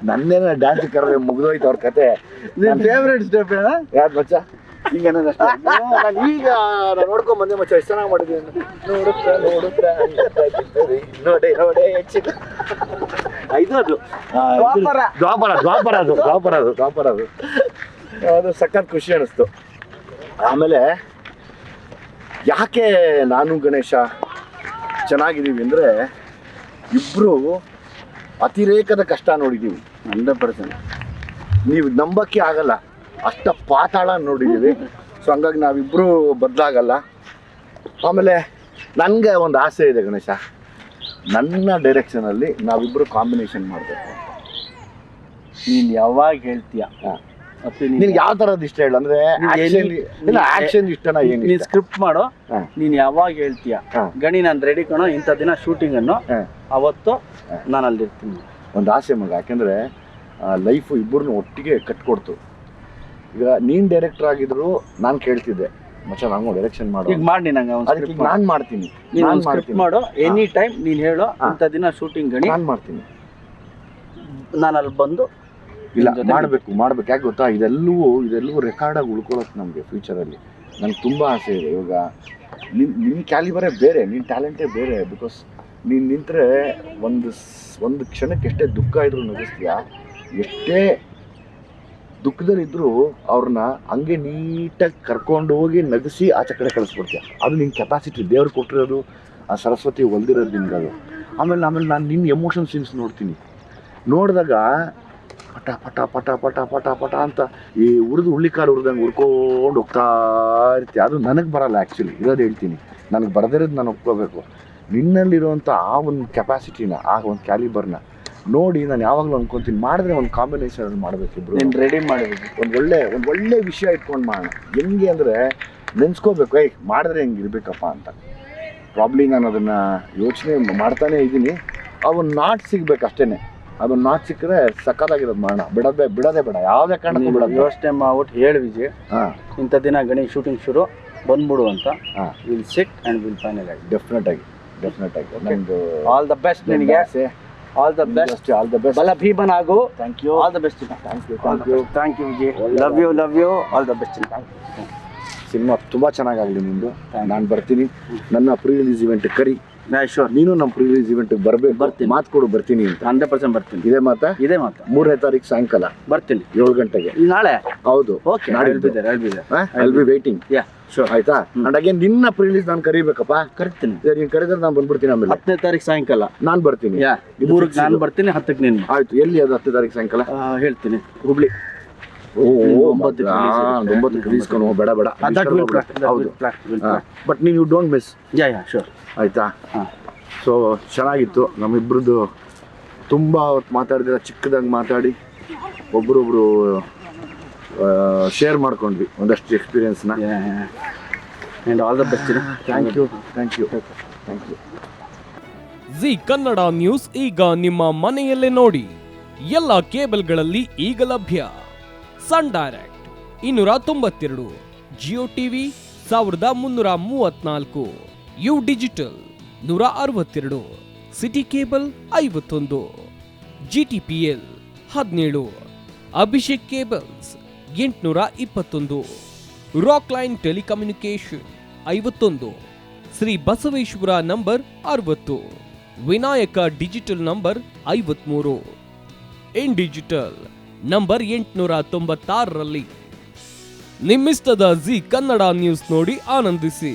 ನನ್ನೇನ dance ಕರೆದ್ರೆ ಮುಗಿದೋಯ್ತು ಅವ್ರ ಕತೆ. ನಿನ್ ಫೇವ್ರೇಟ್ ಸ್ಟೆಪ್ ಏನ? ಯಾರು ಮಚ್ಚ ಈಗ ನಾನು ಈಗ ನಾನು ನೋಡ್ಕೊಂಡ್ ಬಂದೆ ಮಚ್ಚ, ಎಷ್ಟು ಚೆನ್ನಾಗಿ ಮಾಡಿದ್ದೀನಿ. ನೋಡುತ್ತ ನೋಡೆ ಇದು ಅದು ದ್ವಾಪರ ಅದು ಸಖತ್ ಖುಷಿ ಅನಿಸ್ತು. ಆಮೇಲೆ ಯಾಕೆ ನಾನು ಗಣೇಶ ಚೆನ್ನಾಗಿದ್ದೀವಿ ಅಂದರೆ ಇಬ್ಬರು ಅತಿರೇಕದ ಕಷ್ಟ ನೋಡಿದ್ದೀವಿ. 100%. ನೀವು ನಂಬಕ್ಕೆ ಆಗಲ್ಲ, ಅಷ್ಟ ಪಾತಾಳ ನೋಡಿದ್ದೀವಿ. ಸೊ ಹಂಗಾಗಿ ನಾವಿಬ್ಬರು ಬದಲಾಗಲ್ಲ. ಆಮೇಲೆ ನನಗೆ ಒಂದು ಆಸೆ ಇದೆ ಗಣೇಶ, ನನ್ನ ಡೈರೆಕ್ಷನಲ್ಲಿ ನಾವಿಬ್ಬರು ಕಾಂಬಿನೇಷನ್ ಮಾಡಬೇಕು. ನೀನ್ ಯಾವಾಗ ಹೇಳ್ತೀಯ? ನಿನ್ಗೆ ಯಾವ ಥರದ್ದು ಇಷ್ಟ ಹೇಳು? ಅಂದರೆ ಆ್ಯಕ್ಷನ್ ಇಷ್ಟನಾ? ಏನು ನೀನು ಸ್ಕ್ರಿಪ್ಟ್ ಮಾಡೋ, ನೀನು ಯಾವಾಗ ಹೇಳ್ತೀಯ ಗಣಿ ನಾನು ರೆಡಿ ಕಣೋ, ಇಂಥ ದಿನ ಶೂಟಿಂಗ್ ಅನ್ನು ಅವತ್ತು ನಾನು ಅಲ್ಲಿರ್ತೀನಿ. ಒಂದು ಆಸೆ ಮಗ, ಯಾಕೆಂದರೆ ಲೈಫು ಇಬ್ಬರನ್ನು ಒಟ್ಟಿಗೆ ಕಟ್ಕೊಡ್ತು. ಈಗ ನೀನು ಡೈರೆಕ್ಟರ್ ಆಗಿದ್ರು ನಾನು ಕೇಳ್ತಿದ್ದೆ, ಮಚ್ಚ ನಂಗೆ ಡೈರೆಕ್ಷನ್ ಮಾಡು. ಈಗ ಮಾಡಿ ನಂಗೆ ಅದಕ್ಕೆ ನಾನು ಮಾಡ್ತೀನಿ. ನೀನು ಸ್ಕ್ರಿಪ್ಟ್ ಮಾಡೋ, ಎನಿ ಟೈಮ್ ನೀನು ಹೇಳೋ ಇಂಥ ದಿನ ಶೂಟಿಂಗ್ ಗಣಿ ನಾನು ಮಾಡ್ತೀನಿ. ನಾನು ಅಲ್ಲಿ ಬಂದು ಇಲ್ಲ ಮಾಡಬೇಕು. ಯಾಕೆ ಗೊತ್ತಾ, ಇದೆಲ್ಲವೂ ರೆಕಾರ್ಡಾಗಿ ಉಳ್ಕೊಳ್ಳೋದು ನಮಗೆ ಫ್ಯೂಚರಲ್ಲಿ. ನನಗೆ ತುಂಬ ಆಸೆ ಇದೆ. ಇವಾಗ ನಿನ್ನ ಕ್ಯಾಲಿಬರೇ ಬೇರೆ, ನಿನ್ನ ಟ್ಯಾಲೆಂಟೇ ಬೇರೆ. ಬಿಕಾಸ್ ನೀನು ನಿಂತರೆ ಒಂದು ಕ್ಷಣಕ್ಕೆ ಎಷ್ಟೇ ದುಃಖ ಇದ್ರೂ ನಗಿಸ್ತೀಯ, ಎಷ್ಟೇ ದುಃಖದಲ್ಲಿದ್ದರೂ ಅವ್ರನ್ನ ಹಂಗೆ ನೀಟಾಗಿ ಕರ್ಕೊಂಡು ಹೋಗಿ ನಗಿಸಿ ಆಚೆ ಕಡೆ ಕಳಿಸ್ಬಿಡ್ತೀಯ. ಅದು ನಿನ್ನ ಕೆಪಾಸಿಟಿ, ದೇವ್ರು ಕೊಟ್ಟಿರೋದು, ಆ ಸರಸ್ವತಿ ಹೊಲ್ದಿರೋದು ನಿನ್ಗೆ ಅದು. ಆಮೇಲೆ ನಾನು ನಿನ್ನ ಎಮೋಷನ್ ಸೀನ್ಸ್ ನೋಡಿದಾಗ ಪಟ ಪಟ ಪಟ ಪಟ ಪಟ ಪಟ ಅಂತ ಈ ಹುಳ್ಳಿಕಾರು ಹುರಿದಂಗೆ ಹುರ್ಕೊಂಡು ಹೋಗ್ತಾ ಇರ್ತೀಯ. ಅದು ನನಗೆ ಬರಲ್ಲ ಆ್ಯಕ್ಚುಲಿ, ಇರೋದು ಹೇಳ್ತೀನಿ. ನನಗೆ ಬರದಿರೋದು ನಾನು ಒಪ್ಕೋಬೇಕು. ನಿನ್ನಲ್ಲಿರುವಂಥ ಆ ಒಂದು ಕೆಪಾಸಿಟಿನ, ಆ ಒಂದು ಕ್ಯಾಲಿಬರ್ನ ನೋಡಿ ನಾನು ಯಾವಾಗಲೂ ಅನ್ಕೊತೀನಿ, ಮಾಡಿದ್ರೆ ಒಂದು ಕಾಂಬಿನೇಷನ್ ಮಾಡಬೇಕಿಬ್ರು. ನೀನು ರೆಡಿ ಮಾಡಬೇಕು. ಒಂದು ಒಳ್ಳೆ ವಿಷಯ ಇಟ್ಕೊಂಡು ಮಾಡೋಣ. ಹೆಂಗೆ ಅಂದರೆ ನೆನೆಸ್ಕೋಬೇಕು, ಮಾಡಿದ್ರೆ ಹೆಂಗೆ ಇರಬೇಕಪ್ಪ ಅಂತ. ಪ್ರಾಬ್ಲಿ ನಾನು ಅದನ್ನು ಯೋಚನೆ ಮಾಡ್ತಾನೇ ಇದ್ದೀನಿ. ಅವನ್ನ ನಾಟ್ ಸಿಗ್ಬೇಕು ಅಷ್ಟೇ. ಅದನ್ನ ನಾಟ್ ಸಿಕ್ಕರೆ ಸಕ್ಕತ್ತಾಗಿರೋದು ಮಾಡೋಣ. ಬಿಡೋದೇ ಬೇಡ, ಯಾವುದೇ ಕಾರಣಕ್ಕೂ ಬಿಡೋದು. ಯೋಚನೆ ಮಾಡ್ಬಿಟ್ಟು ಹೇಳಿ ವಿಜಯ್, ಇಂಥ ದಿನ ಗಣಿ ಶೂಟಿಂಗ್ ಶುರು ಬಂದ್ಬಿಡು ಅಂತ. Will sit and will finalise. Definite ಆಗಿ ನಮ್ಮದು ಆಲ್ ದ ಬೆಸ್ಟ್ ನಿನಗೆ. ಆಲ್ ದ ಬೆಸ್ಟ್ ಬಲ ಭೀಮನ್ ಆಗು. Thank you. All the best. Thank you Vijay. Love you. All the best. Cinema ತುಂಬ ಚೆನ್ನಾಗಾಗಲಿ ನಿಂದು. ನಾನು ಬರ್ತೀನಿ, ನನ್ನ ಪ್ರೀ ರಿಲೀಸ್ ಇವೆಂಟ್ ಕರಿ. ಶೋರ್. ನೀನು ನಮ್ಮ ಪ್ರೀ ರಿಲೀಸ್ ಇವೆಂಟ್ಗೆ ಬರ್ತೀನಿ. ಮಾತು ಕೊಡು, ಬರ್ತೀನಿ ಅಂತ. 100% ಬರ್ತೀನಿ. ಇದೇ ಮಾತಾ? 3ನೇ ತಾರೀಕು ಸಾಯಂಕಾಲ ಬರ್ತೀನಿ 7 ಗಂಟೆಗೆ. ನಾಳೆ? ಹೌದು. Okay. I be waiting. Sure. ಆಯ್ತಾ? ಅಂಡ್ ಅಗೇನ್ ನಿನ್ನ ಪ್ರೀ ರಿಲೀಸ್ ನಾನು ಕರಿಬೇಕಪ್ಪ. ಕರಿತೀನಿ. ನೀನು ಕರೆದ್ರೆ ನಾನು ಬಂದ್ಬಿಡ್ತೀನಿ. ಆಮೇಲೆ 10ನೇ ತಾರೀಕು ಸಾಯಂಕಾಲ ನಾನು ಬರ್ತೀನಿ. 3ಕ್ಕೆ ನಾನು ಬರ್ತೀನಿ, 10ಕ್ಕೆ ನೀನು. ಆಯ್ತು. ಎಲ್ಲಿ ಅದು 10ನೇ ತಾರೀಕು ಸಾಯಂಕಾಲ? ಹೇಳ್ತೀನಿ. ಹುಬ್ಳಿ. 9ಕ್ಕೆ ರಿಲೀಸ್ ಕಣೋ. ಬೇಡ. ಹೌದು. ಬಟ್ ನೀನು ಯು ಡೋಂಟ್ ಮಿಸ್. ಶೋರ್. ಆಯ್ತಾ? ಸೊ ಚೆನ್ನಾಗಿತ್ತು ನಮ್ಮಿಬ್ರದ್ದು. ತುಂಬ ಹೊತ್ತು ಮಾತಾಡಿದ್ರೆ, ಚಿಕ್ಕದಾಗಿ ಮಾತಾಡಿ ಒಬ್ರೊಬ್ರು ಶೇರ್ ಮಾಡ್ಕೊಂಡ್ವಿ ಒಂದಷ್ಟು ಎಕ್ಸ್ಪೀರಿಯನ್ಸ್ನ. And all the best. Thank you. Zee Kannada news ಈಗ ನಿಮ್ಮ ಮನೆಯಲ್ಲೇ ನೋಡಿ. ಎಲ್ಲ ಕೇಬಲ್ಗಳಲ್ಲಿ ಈಗ ಲಭ್ಯ. Sun Direct 292, Jio TV 1334, U Digital 162, Siti cable 51, GTPL 17, Abhishek cables 821, Rockline telecommunication 51, Shri Basaveshwara number 60, Vinayaka digital number 53, In Digital number 896ರಲ್ಲಿ. ನಿಮ್ಮಿಸ್ತದ ಜಿ ಕನ್ನಡ ನ್ಯೂಸ್ ನೋಡಿ ಆನಂದಿಸಿ.